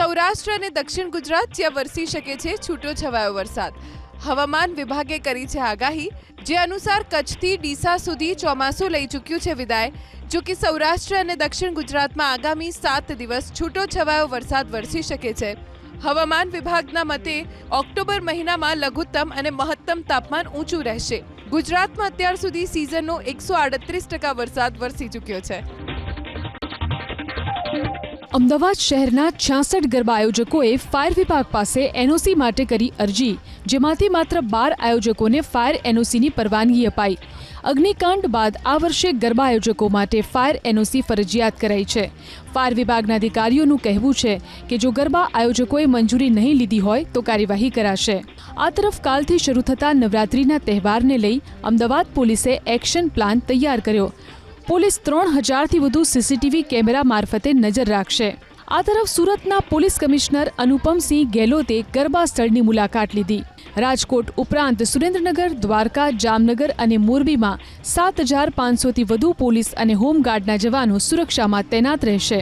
સૌરાષ્ટ્ર અને દક્ષિણ ગુજરાત જ્યાં વરસી શકે છે છૂટો છવાયો વરસાદ. હવામાન વિભાગે કરી છે આગાહી, જે અનુસાર કચ્છથી ડીસા સુધી ચોમાસું લઈ ચૂક્યું છે વિદાય. જો કે સૌરાષ્ટ્ર અને દક્ષિણ ગુજરાતમાં આગામી 7 દિવસ છૂટો છવાયો વરસાદ વરસી શકે છે. હવામાન વિભાગના મતે ઓક્ટોબર મહિનામાં લઘુત્તમ અને મહત્તમ તાપમાન ઊંચું રહેશે. ગુજરાતમાં અત્યાર સુધી સિઝનનો 138% વરસાદ વરસી ચૂક્યો છે. અમદાવાદ શહેરના 66 ગરબા આયોજકોએ ફાયર વિભાગ પાસે એનઓસી માટે કરી અરજી, જેમાંથી માત્ર 12 આયોજકોને ફાયર એનઓસીની પરવાનગી અપાઈ. અગ્નિકાંડ બાદ આ વર્ષે ગરબા આયોજકો માટે ફાયર એનઓસી ફરજિયાત કરાઈ છે. ફાયર વિભાગના અધિકારીઓનું કહેવું છે કે જો ગરબા આયોજકોએ મંજૂરી નહીં લીધી હોય તો કાર્યવાહી કરાશે. આ તરફ કાલથી શરૂ થતા નવરાત્રિના તહેવારને લઈ અમદાવાદ પોલીસે એક્શન પ્લાન તૈયાર કર્યો. પોલીસ 3000થી વધુ સીસીટીવી કેમેરા મારફતે નજર રાખશે. આ તરફ સુરતના પોલીસ કમિશનર અનુપમસિંહ ગેહલોતે ગરબા સ્થળની મુલાકાત લીધી. રાજકોટ ઉપરાંત સુરેન્દ્રનગર, દ્વારકા, જામનગર અને મોરબીમાં 7500થી વધુ પોલીસ અને હોમગાર્ડના જવાનો સુરક્ષામાં તૈનાત રહેશે.